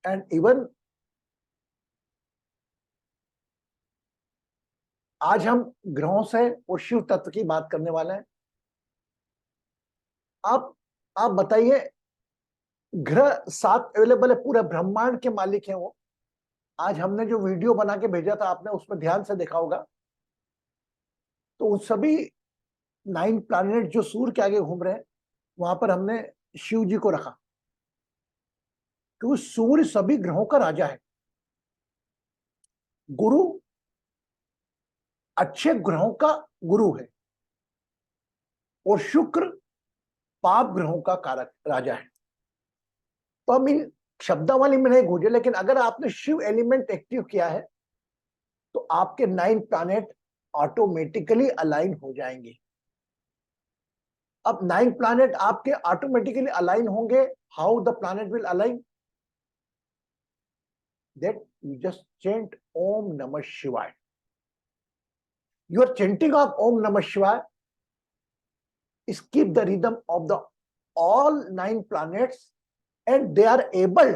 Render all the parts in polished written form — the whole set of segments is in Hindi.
एंड इवन आज हम ग्रहों से और शिव तत्व की बात करने वाले हैं। आप बताइए, ग्रह 7 अवेलेबल है, पूरे ब्रह्मांड के मालिक हैं वो। आज हमने जो वीडियो बना के भेजा था, आपने उसमें ध्यान से देखा होगा, तो उन सभी 9 प्लैनेट जो सूर्य के आगे घूम रहे हैं, वहां पर हमने शिव जी को रखा, क्योंकि सूर्य सभी ग्रहों का राजा है। गुरु अच्छे ग्रहों का गुरु है, और शुक्र पाप ग्रहों का कारक राजा है। तो हम इन शब्दावली में नहीं गूंजे, लेकिन अगर आपने शिव एलिमेंट एक्टिव किया है तो आपके 9 प्लैनेट ऑटोमेटिकली अलाइन हो जाएंगे। अब 9 प्लैनेट आपके ऑटोमेटिकली अलाइन होंगे। How the planet will align? That you just chant Om Namah Shivaya. Your chanting of Om Namah Shivaya is keep the rhythm of the all 9 planets, and they are able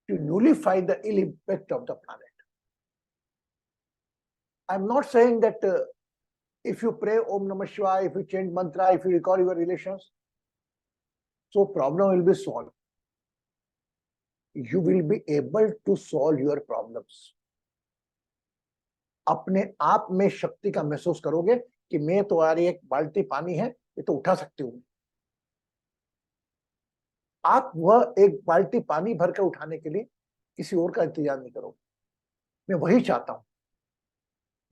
to nullify the ill impact of the planet. I'm not saying that if you pray Om Namah Shivaya, if you chant mantra, if you recall your relations, so problem will be solved. You will be able to solve your problems. अपने आप में शक्ति का महसूस करोगे कि मैं तो यार एक बाल्टी पानी है, ये तो उठा सकती हूँ। आप वह एक बाल्टी पानी भर कर उठाने के लिए किसी और का इंतजार नहीं करोगे। मैं वही चाहता हूं।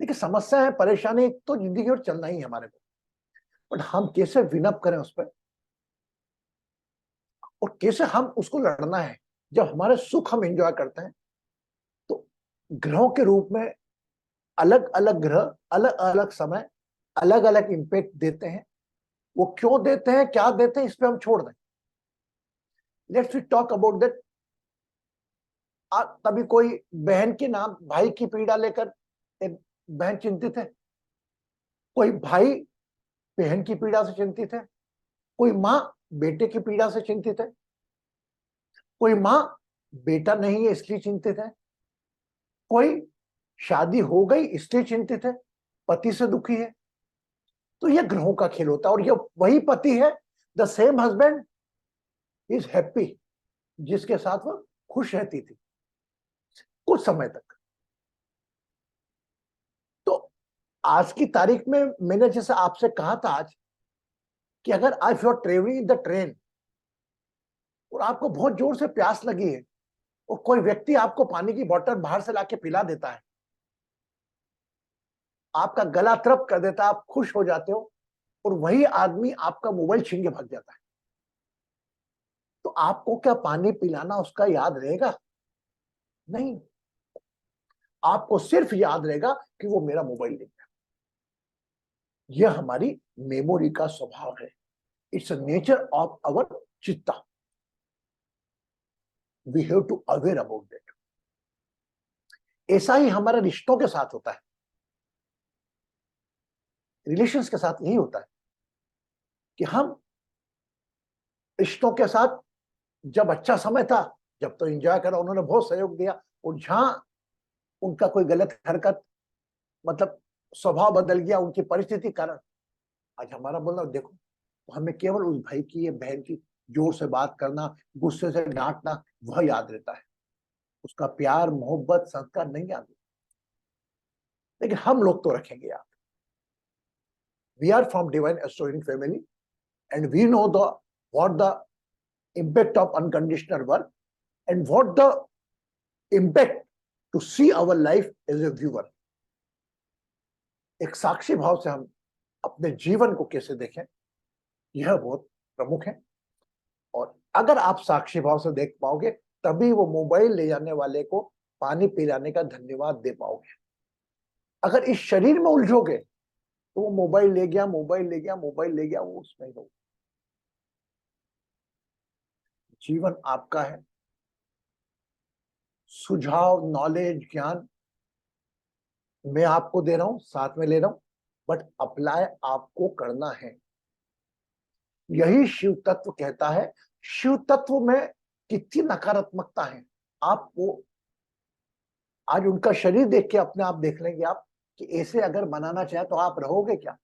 देखिए, समस्या है, परेशानी तो जिंदगी और चलना ही है हमारे को, बट हम कैसे विनप करें उस पर, और कैसे हम उसको लड़ना है। जब हमारे सुख हम एंजॉय करते हैं, तो ग्रहों के रूप में अलग अलग ग्रह अलग अलग समय अलग अलग इंपैक्ट देते हैं। वो क्यों देते हैं, क्या देते हैं, इस पे हम छोड़ दें। Let's we talk about that. तभी कोई बहन के नाम भाई की पीड़ा लेकर एक बहन चिंतित है, कोई भाई बहन की पीड़ा से चिंतित है, कोई माँ बेटे की पीड़ा से चिंतित है, कोई माँ बेटा नहीं है इसलिए चिंतित है, कोई शादी हो गई इसलिए चिंतित है, पति से दुखी है। तो यह ग्रहों का खेल होता है, और यह वही पति है, the same husband is happy, जिसके साथ वह खुश रहती थी कुछ समय तक। तो आज की तारीख में मैंने जैसे आपसे कहा था आज, कि अगर if you are travelling in the train और आपको बहुत जोर से प्यास लगी है, और कोई व्यक्ति आपको पानी की बोतल बाहर से लाके पिला देता है, आपका गला तृप्त कर देता है, आप खुश हो जाते हो, और वही आदमी आपका मोबाइल छीन के भाग जाता है, तो आपको क्या पानी पिलाना उसका याद रहेगा? नहीं, आपको सिर्फ याद रहेगा कि वो मेरा मोबाइल ले गया। यह हमारी मेमोरी का स्वभाव है। It's a nature of our chitta. We have to aware about that. ऐसा ही हमारे रिश्तों के साथ होता है, रिलेशंस के साथ यही होता है, कि हम रिश्तों के साथ जब अच्छा समय था, जब तो एंजॉय करा, उन्होंने बहुत सहयोग दिया, और जहां उनका कोई गलत हरकत, मतलब स्वभाव बदल गया उनकी परिस्थिति कारण, आज हमारा बोलना देखो, तो हमें केवल उस भाई की या बहन की जोर से बात करना, गुस्से से डांटना, वह याद रहता है। उसका प्यार मोहब्बत संस्कार नहीं याद। लेकिन हम लोग तो रखेंगे याद। We are from divine astroing family, and we know the what the impact of unconditional work, and what the impact to see our life as a viewer. एक साक्षी भाव से हम अपने जीवन को कैसे देखें, यह बहुत प्रमुख है। और अगर आप साक्षी भाव से देख पाओगे, तभी वो मोबाइल ले जाने वाले को पानी पिलाने का धन्यवाद दे पाओगे। अगर इस शरीर में उलझोगे, तो वो मोबाइल ले गया, मोबाइल ले गया, मोबाइल ले गया, वो उसमें हो। जीवन आपका है। सुझाव, नॉलेज, ज्ञान मैं आपको दे रहा हूं, साथ में ले रहा हूं, बट अप्लाई आपको करना है। यही शिव तत्व कहता है। शिव तत्व में कितनी नकारात्मकता है, आपको आज उनका शरीर देख के अपने आप देख लेंगे आप कि ऐसे अगर बनाना चाहे तो आप रहोगे क्या?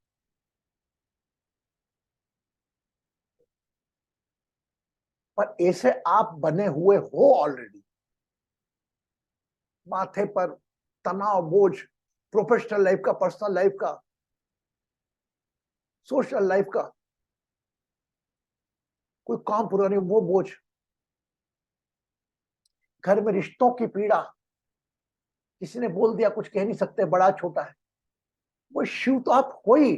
पर ऐसे आप बने हुए हो ऑलरेडी। माथे पर तनाव, बोझ, प्रोफेशनल लाइफ का, पर्सनल लाइफ का, सोशल लाइफ का, कोई काम पूरा नहीं वो बोझ, घर में रिश्तों की पीड़ा, किसी ने बोल दिया कुछ कह नहीं सकते, बड़ा छोटा है, वो शिव तो आप हो ही।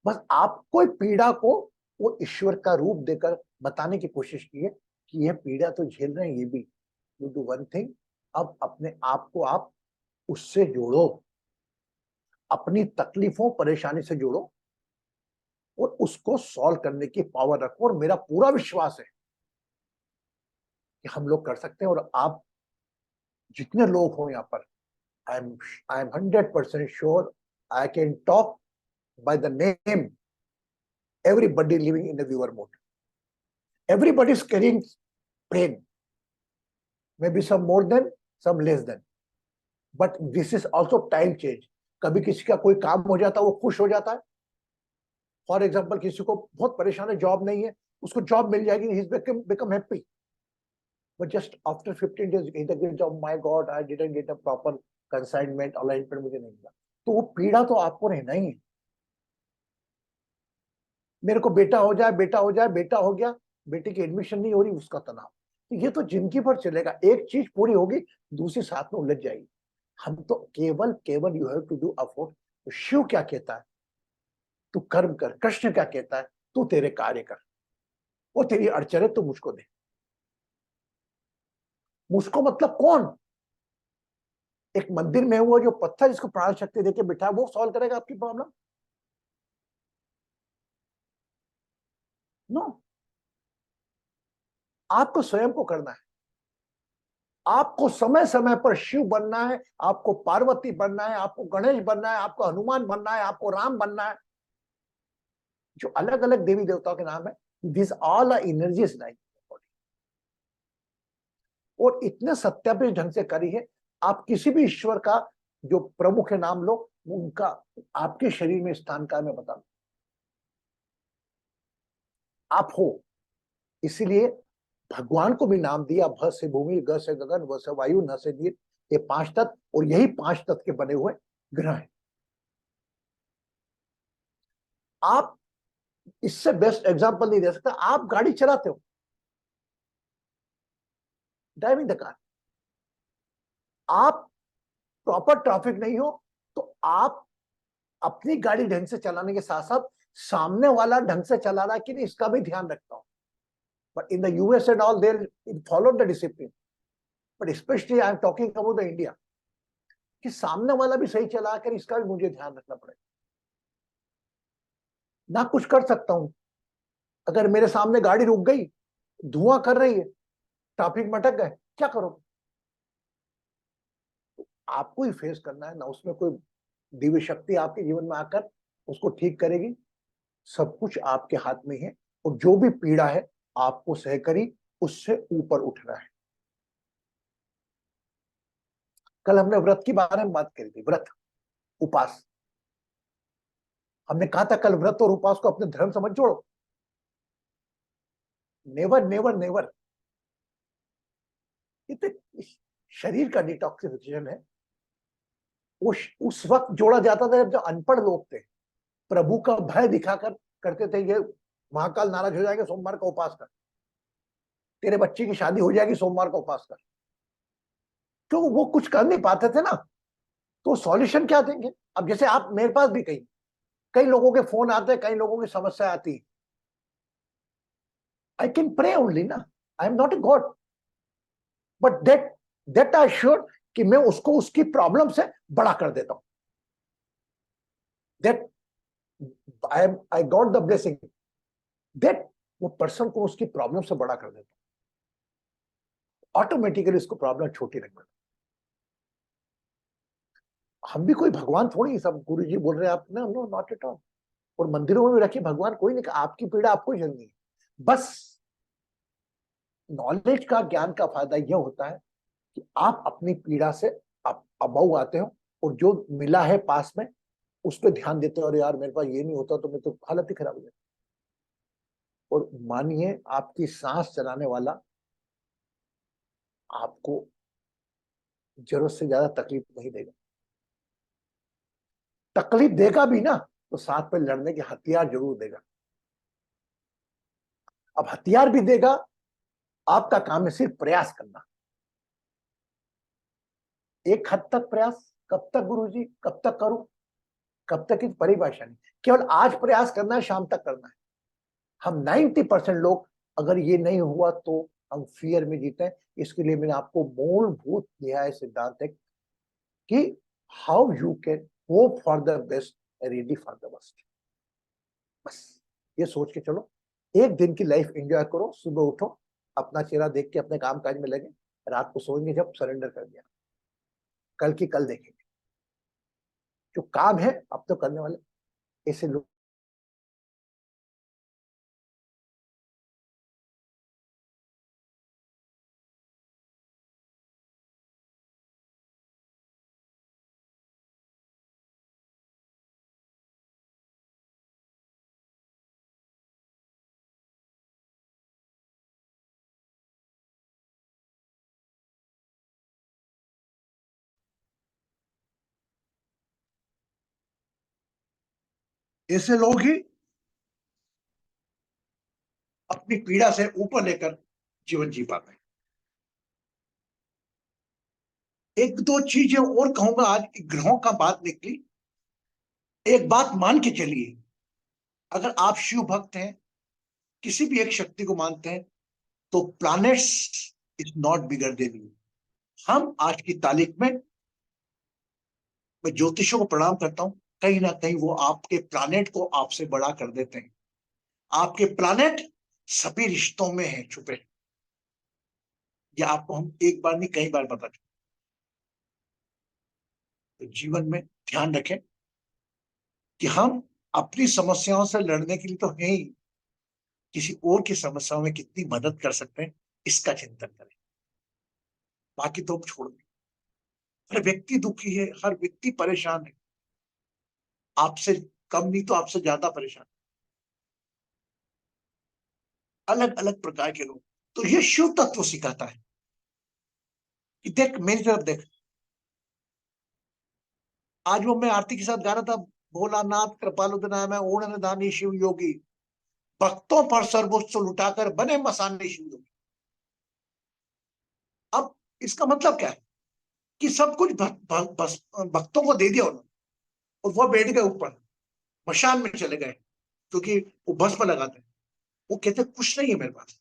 बस आपको पीड़ा को वो ईश्वर का रूप देकर बताने की कोशिश की है कि यह पीड़ा तो झेल रहे हैं ये भी। यू डू वन थिंग, अब अपने आप को आप उससे जोड़ो, अपनी तकलीफों परेशानी से जोड़ो और उसको सॉल्व करने की पावर रखो। और मेरा पूरा विश्वास है कि हम लोग कर सकते हैं। और आप जितने लोग हो यहाँ पर, I am 100% sure I can talk by the name everybody living in a viewer mode. Everybody is carrying pain, maybe some more than, some less than, but this is also time change. कभी किसी का कोई काम हो जाता है वो खुश हो जाता है। फॉर एग्जाम्पल किसी को बहुत परेशान है, जॉब नहीं है, उसको जॉब मिल जाएगी, he become happy, but just after 15 days he get job, my God I didn't get a proper consignment, alignment मुझे नहीं मिला। तो वो पीड़ा तो आपको रहना ही है। मेरे को बेटा हो जाए, बेटा हो जाए, बेटा हो गया, बेटे की एडमिशन नहीं हो रही, उसका तनाव। तो ये तो जिंदगी भर चलेगा, एक चीज पूरी होगी दूसरी साथ में उलझ जाएगी। हम तो केवल केवल you have to do afford. तो शिव क्या कहता है? तू कर्म कर। कृष्ण क्या कहता है? तू तेरे कार्य कर, वो तेरी अड़चने तू मुझको दे। मुझको मतलब कौन? एक मंदिर में हुआ जो पत्थर जिसको प्राण शक्ति देके बिठा, वो सॉल्व करेगा आपकी प्रॉब्लम? नो, आपको स्वयं को करना है। आपको समय समय पर शिव बनना है, आपको पार्वती बनना है, आपको गणेश बनना है, आपको हनुमान बनना है, आपको राम बनना है। जो अलग अलग देवी देवताओं के नाम है, this all are energies like body. और इतने सत्यापित ढंग से करी है, आप किसी भी ईश्वर का जो प्रमुख है नाम लो, उनका आपके शरीर में स्थान का मैं बता दूं। आप हो, इसीलिए भगवान को भी नाम दिया, भ से भूमि, ग से गगन, व से वायु, न से नीर, ये 5 तत्व। और यही 5 तत्व के बने हुए ग्रह हैं। आप इससे बेस्ट एग्जांपल नहीं दे सकता। आप गाड़ी चलाते हो, ड्राइविंग द कार, आप प्रॉपर ट्रैफिक नहीं हो तो आप अपनी गाड़ी ढंग से चलाने के साथ साथ सामने वाला ढंग से चला रहा है कि नहीं इसका भी ध्यान रखता हूं। But in the US and all they follow the discipline, but specially I am talking about the India, कि सामने वाला भी सही चला कर इसका भी मुझे ध्यान रखना पड़ेगा। ना कुछ कर सकता हूं, अगर मेरे सामने गाड़ी रुक गई, धुआं कर रही है, ट्रैफिक में अटक गए, क्या करोगे? आपको ही फेस करना है ना, उसमें कोई दिव्य शक्ति आपके जीवन में आकर उसको ठीक करेगी। सब कुछ आपके हाथ में है। और जो भी पीड़ा है आपको सहकरी उससे ऊपर उठना है। कल हमने व्रत के बारे में बात करी थी, व्रत, उपास। हमने कहा था कल व्रत और उपास को अपने धर्म समझ जोड़ो। Never never never. इतने शरीर का डिटॉक्सिफिकेशन है। उस वक्त जोड़ा जाता था जब जो अनपढ़ लोग थे, प्रभु का भय दिखाकर करते थे, ये महाकाल नाराज हो जाएंगे सोमवार का उपास कर, तेरे बच्चे की शादी हो जाएगी सोमवार का उपास कर। क्यों? वो कुछ कर नहीं पाते थे ना, तो सॉल्यूशन क्या देंगे? अब जैसे आप मेरे पास भी कई कई लोगों के फोन आते हैं, कई लोगों की समस्या आती है, आई कैन प्रे ओनली ना, I am not a god, but that I sure कि मैं उसको उसकी प्रॉब्लम से बड़ा कर देता हूं। That I got the blessing that वो पर्सन को उसकी प्रॉब्लम से बड़ा कर देता हूं, ऑटोमेटिकली उसको प्रॉब्लम छोटी लगने लगती। हम भी कोई भगवान थोड़ी, सब गुरु जी बोल रहे हैं आप ना, नो नॉट एट ऑल। और मंदिरों में भी रखिए भगवान कोई नहीं, आपकी पीड़ा आपको ही झेलनी है। बस नॉलेज का, ज्ञान का फायदा यह होता है कि आप अपनी पीड़ा से अबव आते हो और जो मिला है पास में उस पर ध्यान देते हो, और यार मेरे पास ये नहीं होता तो मैं तो हालत ही खराब हो जाती। और मानिए आपकी सांस चलाने वाला आपको जरूरत से ज्यादा तकलीफ नहीं देगा। तकलीफ देगा भी ना तो साथ में लड़ने के हथियार जरूर देगा। अब हथियार भी देगा, आपका काम है सिर्फ प्रयास करना। एक हद तक प्रयास, कब तक गुरुजी, कब तक करूं, कब तक की परिभाषा नहीं, केवल आज प्रयास करना है, शाम तक करना है। हम 90% लोग अगर ये नहीं हुआ तो हम फियर में जीते हैं। इसके लिए मैंने आपको मूलभूत दिया है सिद्धांत है कि how you can hope for the best, ready for the worst. बस ये सोच के चलो, एक दिन की लाइफ एंजॉय करो, सुबह उठो, अपना चेहरा देख के अपने काम काज में लगे, रात को सोएंगे जब सरेंडर कर दिया, कल की कल देखेंगे। जो काम है अब तो करने वाले ऐसे लोग। ऐसे लोग ही अपनी पीड़ा से ऊपर लेकर जीवन जी पाते हैं। एक दो चीजें और कहूंगा, आज ग्रहों का बात निकली। एक बात मान के चलिए, अगर आप शिव भक्त हैं, किसी भी एक शक्ति को मानते हैं, तो planets is not bigger than you. हम आज की तारीख में, मैं ज्योतिषों को प्रणाम करता हूं, कहीं ना कहीं वो आपके प्लैनेट को आपसे बड़ा कर देते हैं। आपके प्लैनेट सभी रिश्तों में है छुपे। ये आपको हम एक बार नहीं कई बार बता चुके। तो जीवन में ध्यान रखें कि हम अपनी समस्याओं से लड़ने के लिए तो हैं ही, किसी और की समस्याओं में कितनी मदद कर सकते हैं इसका चिंतन करें। बाकी तो हम छोड़ दें। हर व्यक्ति दुखी है, हर व्यक्ति परेशान है, आपसे कम नहीं तो आपसे ज्यादा परेशान, अलग अलग प्रकार के लोग। तो ये शिव तत्व सिखाता है कि देख मेरी तरफ देख। आज वो मैं आरती के साथ गा रहा था, भोलानाथ कृपालु मैं ओण दानी शिव योगी, भक्तों पर सर्वोच्च लुटाकर बने मसाने शिव योगी। अब इसका मतलब क्या है कि सब कुछ भक्तों को दे दिया उन्होंने, और वो बैठ गए ऊपर मशान में चले गए, क्योंकि वो भस्म लगाते हैं। वो कहते कुछ नहीं है मेरे पास,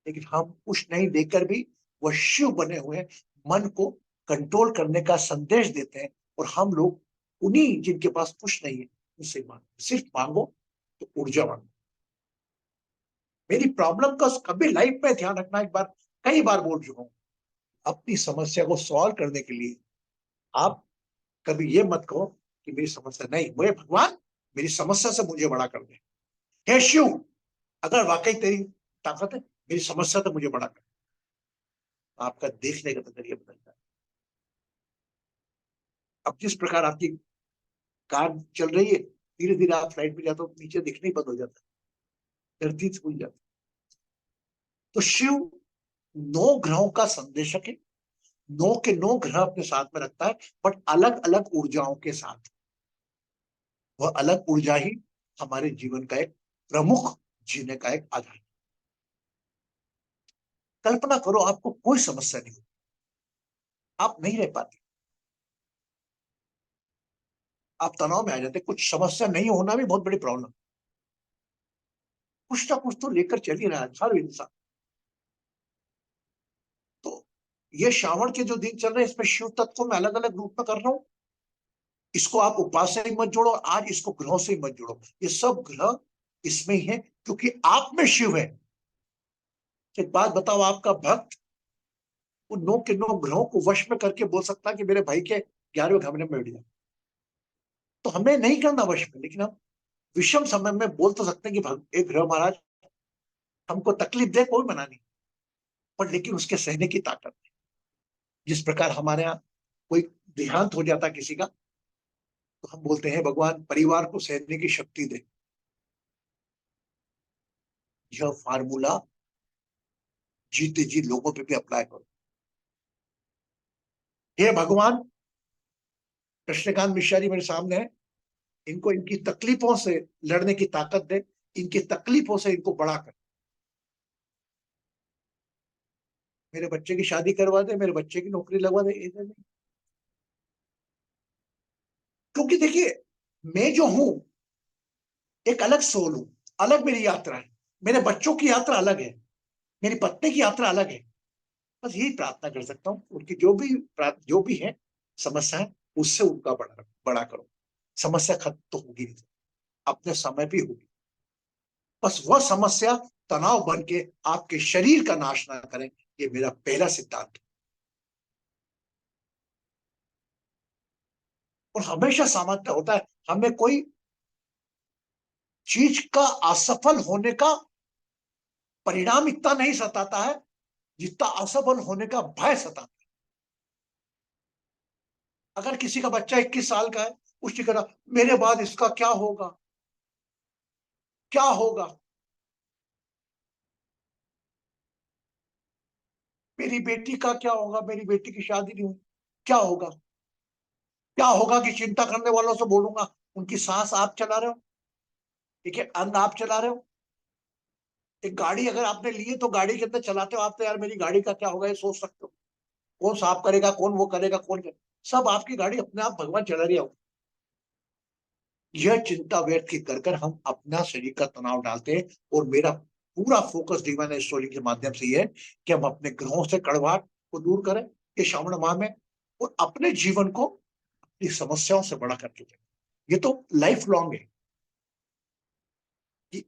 लेकिन हम कुछ नहीं देकर भी वह शिव बने हुए मन को कंट्रोल करने का संदेश देते हैं। और हम लोग उन्हीं जिनके पास कुछ नहीं है उनसे मांगो, सिर्फ मांगो तो ऊर्जा मांगो। मेरी प्रॉब्लम का कभी लाइफ में ध्यान रखना, एक बार कई बार बोल चुका हूं, अपनी समस्या को सॉल्व करने के लिए आप कभी ये मत कहो कि मेरी समस्या नहीं, मुझे भगवान मेरी समस्या से मुझे बड़ा कर दे। हे शिव, अगर वाकई तेरी ताकत है, मेरी समस्या तो मुझे बड़ा कर। आपका देखने का नजरिया बदलता है। अब जिस प्रकार आपकी कार चल रही है, धीरे धीरे आप फ्लाइट में जाते हो, नीचे दिखने ही बंद हो जाता है, धरती भूल जाती है। तो शिव 9 ग्रहों का संदेशक है। 9 के 9 ग्रह अपने साथ में रखता है, बट अलग अलग ऊर्जाओं के साथ। वह अलग ऊर्जा ही हमारे जीवन का एक प्रमुख जीने का एक आधार। कल्पना करो आपको कोई समस्या नहीं, आप नहीं रह पाते, आप तनाव में आ जाते। कुछ समस्या नहीं होना भी बहुत बड़ी प्रॉब्लम। कुछ ना कुछ तो लेकर चल ही रहा है हर इंसान। तो ये श्रावण के जो दिन चल रहे हैं, इसमें शिव तत्व को मैं अलग अलग रूप में कर रहा हूं। इसको आप उपास से ही मत जोड़ो, आज इसको ग्रहों से ही मत जोड़ो। ये सब ग्रह इसमें ही है, क्योंकि आप में शिव है। एक बात बताओ, आपका भक्त उन 9 के 9 ग्रहों को वश में करके बोल सकता है कि मेरे भाई के 11वें घर में बैठ जाए। तो हमें नहीं करना वश में, लेकिन हम विषम समय में बोल तो सकते हैं कि एक ग्रह महाराज हमको तकलीफ दे कोई मना नहीं, पर लेकिन उसके सहने की ताकत है। जिस प्रकार हमारे यहाँ कोई देहांत हो जाता किसी का, तो हम बोलते हैं भगवान परिवार को सहने की शक्ति दे। यह फार्मूला जीते जी लोगों पे भी अप्लाई करो। हे भगवान, कृष्णकांत मिश्रा जी मेरे सामने है, इनको इनकी तकलीफों से लड़ने की ताकत दे, इनकी तकलीफों से इनको बड़ा कर। मेरे बच्चे की शादी करवा दे, मेरे बच्चे की नौकरी लगवा दे, ऐसा नहीं। क्योंकि देखिए, मैं जो हूं एक अलग सोल हूं, अलग मेरी यात्रा है, मेरे बच्चों की यात्रा अलग है, मेरी पत्नी की यात्रा अलग है। बस यही प्रार्थना कर सकता हूँ, उनकी जो भी है समस्या है, उससे उनका बड़ा बड़ा करो। समस्या खत्म तो होगी नहीं, अपने समय भी होगी। बस वह समस्या तनाव बन के आपके शरीर का नाश ना करें, ये मेरा पहला सिद्धांत। और हमेशा सामर्थ्य होता है, हमें कोई चीज का असफल होने का परिणाम इतना नहीं सताता है जितना असफल होने का भय सताता है। अगर किसी का बच्चा 21 साल का है, उसकी कहना मेरे बाद इसका क्या होगा, क्या होगा, मेरी बेटी का क्या होगा, मेरी बेटी की शादी नहीं हुई, क्या होगा, क्या होगा कि चिंता करने वालों से बोलूंगा उनकी सांस आप चला रहे हो, ठीक है, अंग आप चला रहे हो। एक गाड़ी अगर आपने ली है तो गाड़ी के अंदर चलाते हो आप, तो यार मेरी गाड़ी का क्या होगा ये सोच सकते हो। कौन साफ करेगा, कौन वो करेगा, कौन करेगा? सब आपकी गाड़ी अपने आप भगवान चला रही हो। यह चिंता व्यर्थ की कर हम अपना शरीर का तनाव डालते हैं। और मेरा पूरा फोकस डिवाइन एस्ट्रोलॉजी के माध्यम से यह है कि हम अपने ग्रहों से कड़वाहट को दूर करें ये श्रावण माह में, और अपने जीवन को अपनी समस्याओं से बड़ा करके दें। ये तो लाइफ लॉन्ग है कि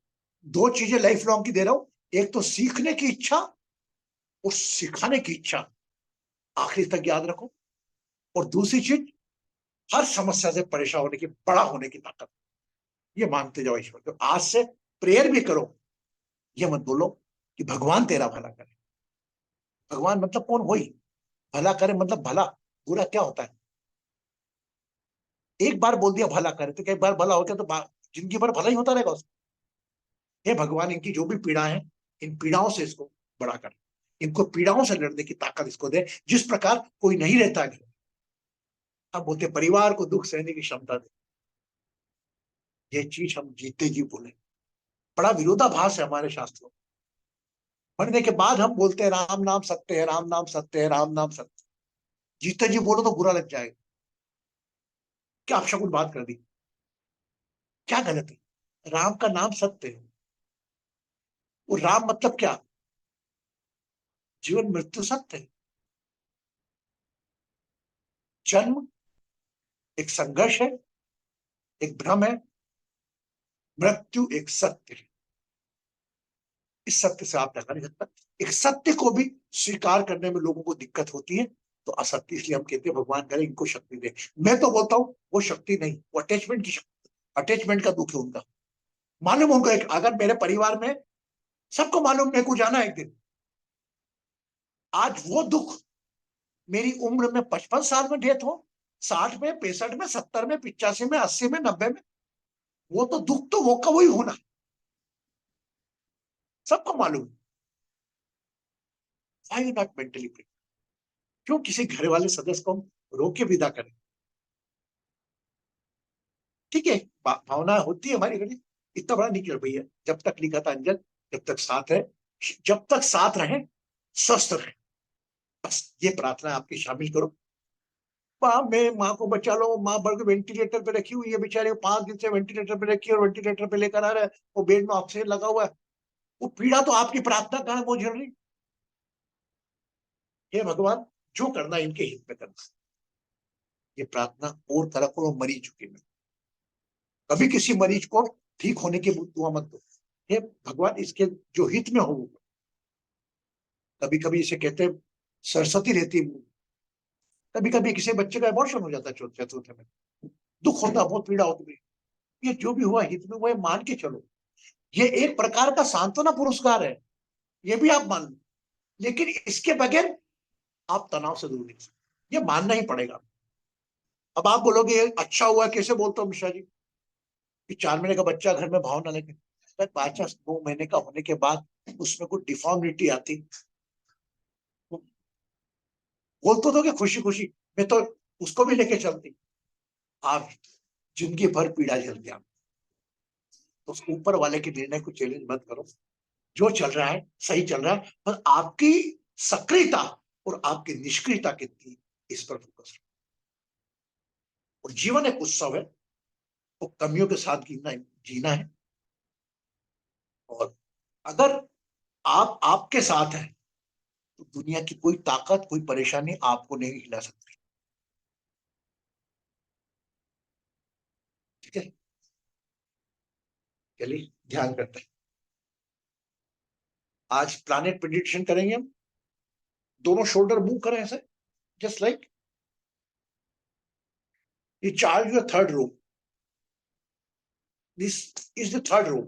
दो चीजें लाइफ लॉन्ग की दे रहा हूं, एक तो सीखने की इच्छा और सिखाने की इच्छा, आखिरी तक याद रखो। और दूसरी चीज, हर समस्या से परेशान होने की, बड़ा होने की ताकत, ये मानते जाओ ईश्वर को। आज से प्रेयर भी करो, ये मत बोलो कि भगवान तेरा भला करे। भगवान मतलब कौन? वही भला करे, मतलब भला बुरा क्या होता है? एक बार बोल दिया भला करे तो कई बार भला हो गया तो जिंदगी भर भला ही होता रहेगा उसको। हे भगवान, इनकी जो भी पीड़ा है, इन पीड़ाओं से इसको बड़ा कर, इनको पीड़ाओं से लड़ने की ताकत इसको दे, जिस प्रकार कोई नहीं रहता है। हम बोलते परिवार को दुख सहने की क्षमता दे। ये चीज हम जीते जी बोले, बड़ा विरोधाभास है हमारे शास्त्रों में। पढ़ने के बाद हम बोलते हैं राम नाम सत्य है, राम नाम सत्य है, राम नाम सत्य। जीते जी बोलो तो बुरा लग जाएगा। क्या अपशकुन बात कर दी? क्या गलत है? राम का नाम सत्य है। वो राम मतलब क्या? जीवन मृत्यु सत्य है। जन्म एक संघर्ष है, एक भ्रम है, मृत्यु एक सत्य है। इस सत्य से आप टकरा नहीं सकता। एक सत्य को भी स्वीकार करने में लोगों को दिक्कत होती है, तो असत्य, इसलिए हम कहते हैं भगवान करे इनको शक्ति दे। मैं तो बोलता हूं वो शक्ति नहीं, वो अटैचमेंट की शक्ति, अटैचमेंट का दुख है उनका। मालूम उनको एक, अगर मेरे परिवार में सबको मालूम मेरे को जाना है एक दिन, आज वो दुख मेरी उम्र में 55 साल में डेथ हो, 60 में, 65 में, 70 में, 85 में, 80 में, 90 में, वो तो दुख तो वो का वही होना, सबको मालूम। Why not mentally prepare? क्यों किसी घर वाले सदस्य को हम रोके विदा करें? ठीक है, भावना होती है हमारी घड़ी, इतना बड़ा नहीं कर भैया। जब तक लिखा था अंजल, जब तक साथ है, जब तक साथ रहे, स्वस्थ रहे, बस ये प्रार्थना आपकी शामिल करो। माँ, मैं माँ को बचा लो, माँ बढ़ के वेंटिलेटर पे रखी हुई है बेचारे, 5 दिन से वेंटिलेटर पे रखी है, और वेंटिलेटर पे लेकर आ रहा है, वो बेड में ऑक्सीजन लगा हुआ है। वो पीड़ा तो आपकी प्रार्थना का है, वो झेल रही। हे भगवान, जो करना इनके हित में करना। ये प्रार्थना और तरह को मरीज चुके में, कभी किसी मरीज को ठीक होने की दुआ मत दो। हे भगवान, इसके जो हित में हो। कभी कभी इसे कहते हैं सरस्वती रहती है। कभी कभी किसी बच्चे का अबॉर्शन हो जाता है चतुर्थ में, दुख होता, बहुत पीड़ा होती है। ये जो भी हुआ हित में हुआ, मान के चलो, ये एक प्रकार का सांत्वना पुरस्कार है। ये भी आप मान लो, लेकिन इसके बगैर आप तनाव से दूर नहीं सकते, ये मानना ही पड़ेगा। अब आप बोलोगे ये अच्छा हुआ, कैसे बोलते हो मिश्रा जी कि 4 महीने का बच्चा घर में भाव ना लेके, बच्चा 2 महीने का होने के बाद उसमें कुछ डिफॉर्मिटी आती, बोल तो दोगे खुशी खुशी, मैं तो उसको भी लेके चलती। आप जिंदगी भर पीड़ा झेलते आप, तो उस ऊपर वाले के निर्णय को चैलेंज मत करो। जो चल रहा है सही चल रहा है, पर आपकी सक्रियता और आपकी निष्क्रियता कितनी, इस पर फोकस रखो। और जीवन एक उत्सव है, वो कमियों के साथ जीना है। और अगर आप आपके साथ हैं, तो दुनिया की कोई ताकत, कोई परेशानी आपको नहीं हिला सकती। ठीक है, चलिए ध्यान करते हैं। आज प्लैनेट प्रेडिक्शन करेंगे हम। दोनों शोल्डर मूव करें ऐसे, just like you charge your third room. This is the third room.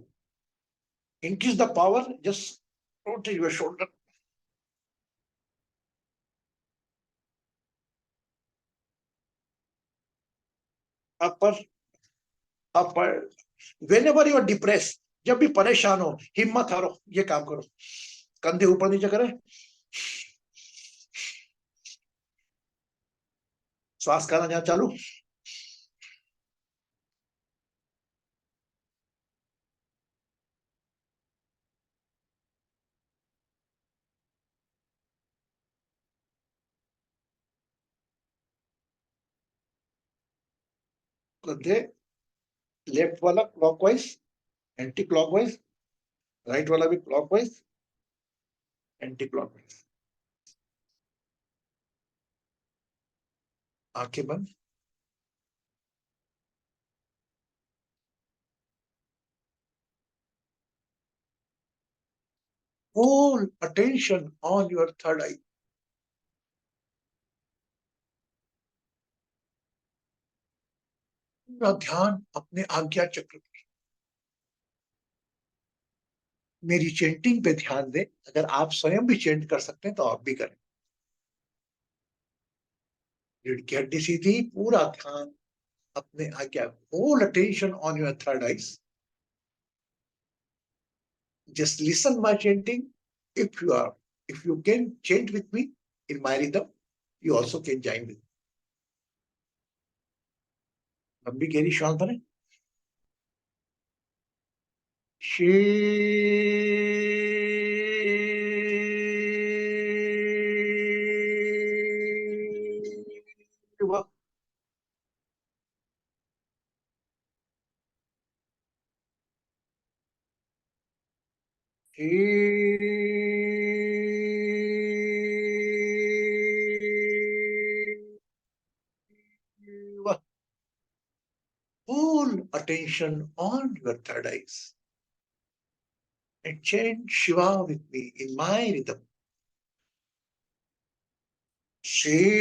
Increase the power, just rotate your shoulder. Upper, upper. Whenever you are depressed, जब भी परेशान हो, हिम्मत हारो, ये काम करो। कंधे ऊपर नीचे करें, श्वास करना जहां चालू, कंधे लेफ्ट वाला क्लॉकवाइज, एंटी क्लॉकवाइज, राइट वाला भी क्लॉकवाइज, एंटी क्लॉकवाइज। आंखें बंद। Full attention on your third eye. पूरा ध्यान अपने आज्ञा चक्र, मेरी चेंटिंग पे ध्यान दें। अगर आप स्वयं भी चेंट कर सकते हैं तो आप भी करें। रीढ़ की हड्डी सीधी, पूरा ध्यान अपने आज्ञा, whole attention on your third eyes. Just listen my chanting. If you can chant with me in my rhythm, you also can join with. लंबी गहरी श्वास भरें। Shiva. Full attention on your third eyes and chant Shiva with me in my rhythm. Shiva.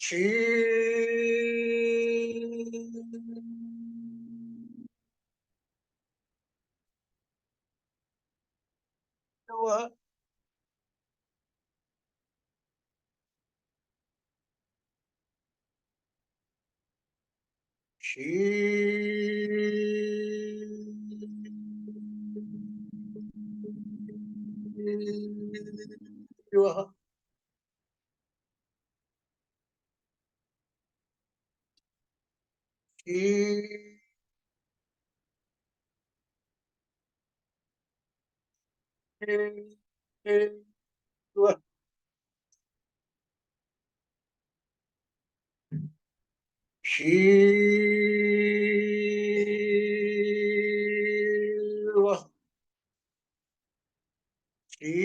Shiva. Shiva. Shiva. Shiva.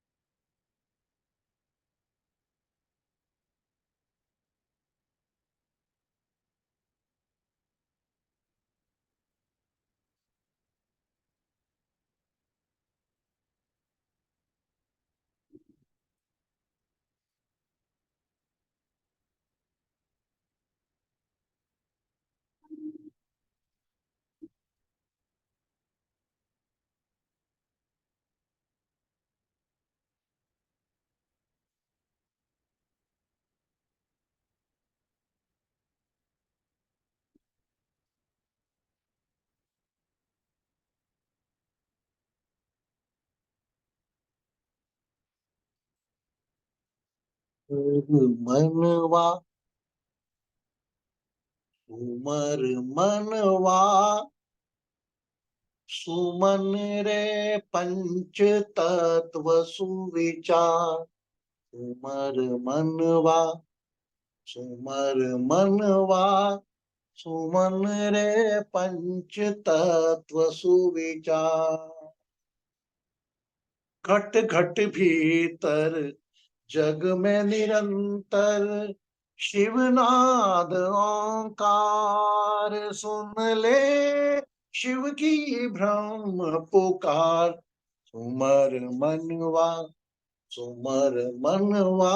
मनवा सुमर मनवा सुमन रे पंच तत्व सुविचार। सुमर मनवा सुमर मनवा सुमन रे पंच तत्व सुविचार। घट घट भीतर जग में निरंतर शिवनाद ओंकार। सुन ले शिव की ब्रह्म पुकार। सुमर मनवा सुमर मनवा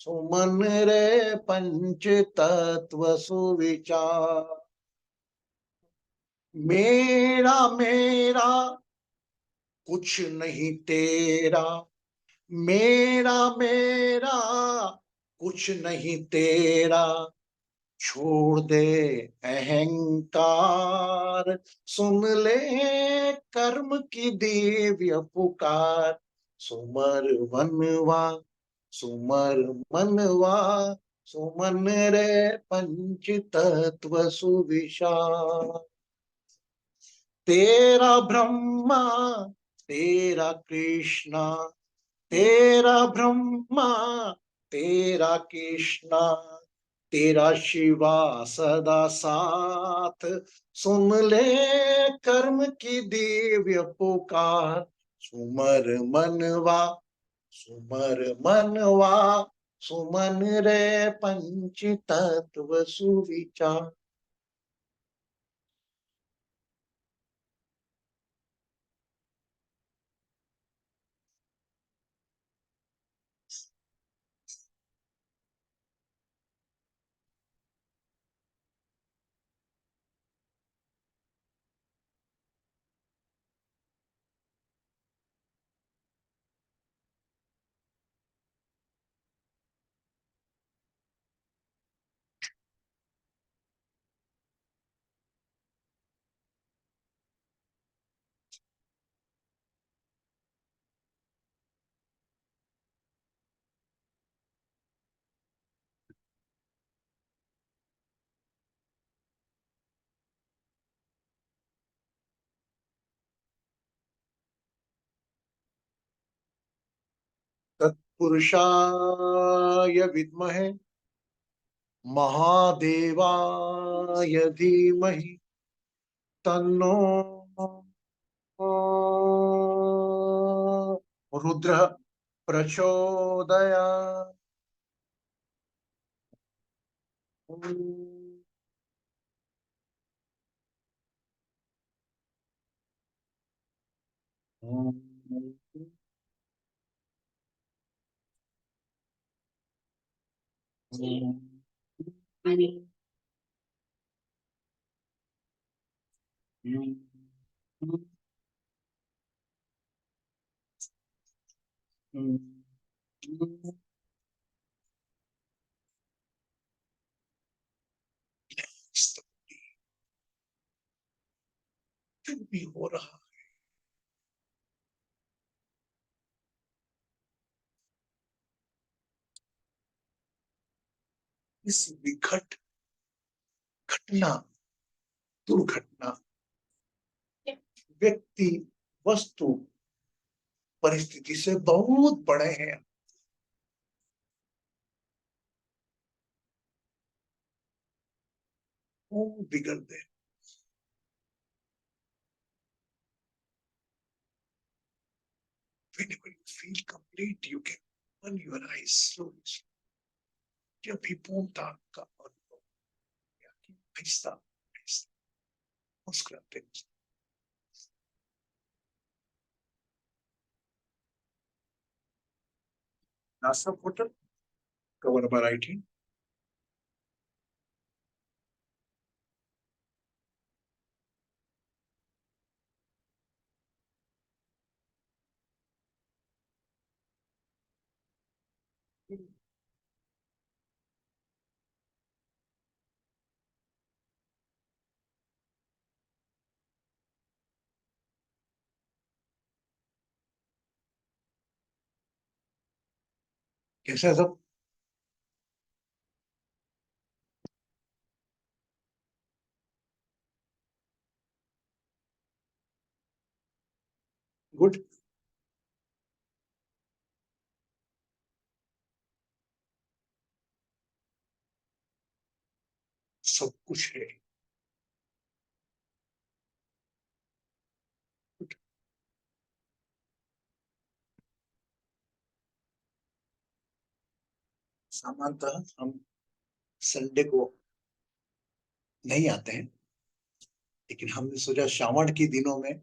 सुमन रे पंच तत्व सुविचार। मेरा मेरा कुछ नहीं तेरा। मेरा मेरा कुछ नहीं तेरा। छोड़ दे अहंकार। सुन ले कर्म की दिव्य पुकार। सुमर मनवा सुमर मनवा सुमन रे पंच तत्व सुविशाल। तेरा ब्रह्मा तेरा कृष्णा तेरा ब्रह्मा तेरा कृष्णा तेरा शिवा सदा साथ। सुन ले कर्म की दिव्य पुकार। सुमर मनवा सुमर मनवा सुमन रे पंच तत्व सुविचार। तत्पुरुषाय विद्महे महादेवाय धीमहि तन्नो रुद्र प्रचोदयात्। जो भी हो रहा इस विकट घटना दुर्घटना व्यक्ति वस्तु परिस्थिति से बहुत बड़े हैं। वो बिगड़ दे। Whenever you feel complete, you can open your eyes slowly. जब भी पूर्णता का अनुभव या कि आहिस्ता आहिस्ता मुस्कुराते हुए। NASA hotel cover number 18। कैसा है सब? गुड। सब कुछ है। सामान्यतः हम संडे को नहीं आते हैं, लेकिन हमने सोचा श्रावण के दिनों में,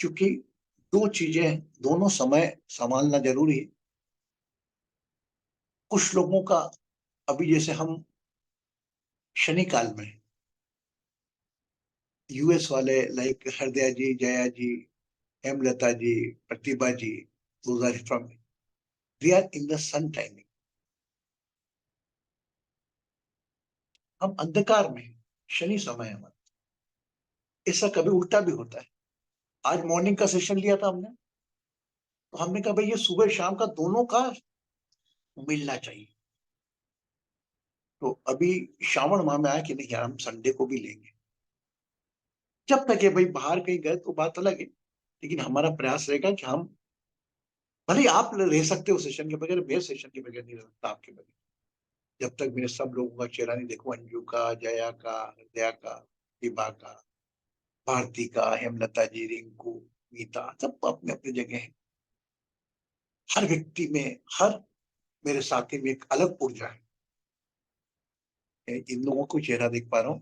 क्योंकि दो चीजें, दोनों समय संभालना जरूरी है। कुछ लोगों का अभी, जैसे हम शनि काल में, यूएस वाले like Hridaya ji, Jaya ji, Hemlata ji, Pratibha ji, those are from, they are in the sun timing। हम अंधकार में, शनि समय हमारा। ऐसा कभी उल्टा भी होता है। आज मॉर्निंग का सेशन लिया था हमने, तो हमने कहा भाई ये सुबह शाम का दोनों का मिलना चाहिए। तो अभी श्रावण माह में आया कि नहीं यार, हम संडे को भी लेंगे। जब तक ये भाई बाहर कहीं गए तो बात अलग है, लेकिन हमारा प्रयास रहेगा कि हम, भले आप रह सकते हो सेशन के बगैर, मैं सेशन के बगैर नहीं रह सकता आपके बगैर। जब तक मेरे सब लोगों का चेहरा नहीं देखूं, अंजू का, जया का, हृदया का, विभा का, भारती का, हेमलता जी, रिंकू, मीता, सब अपने अपनी जगह है। हर व्यक्ति में, हर मेरे साथी में एक अलग ऊर्जा है। इन लोगों को चेहरा देख पा रहा हूँ,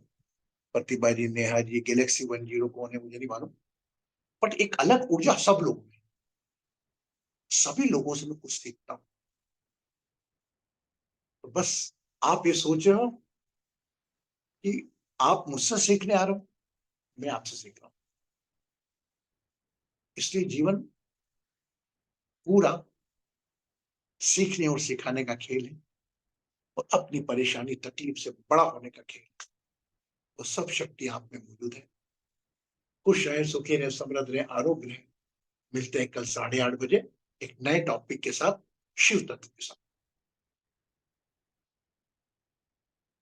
प्रतिभा जी, नेहा जी, गैलेक्सी 10 कौन है मुझे नहीं मालूम, बट एक अलग ऊर्जा सब लोग में। सभी लोगों से मैं कुछ सीखता हूँ। तो बस आप ये सोच रहे हो कि आप मुझसे सीखने आ रहे हो, मैं आपसे सीख रहा हूं। इसलिए जीवन पूरा सीखने और सिखाने का खेल है, और अपनी परेशानी तकलीफ से बड़ा होने का खेल। वो सब शक्ति आप में मौजूद है। खुश रहे, सुखी रहे, समृद्ध रहे, आरोग्य रहे। मिलते हैं कल 8:30 बजे एक नए टॉपिक के साथ, शिव तत्व के साथ।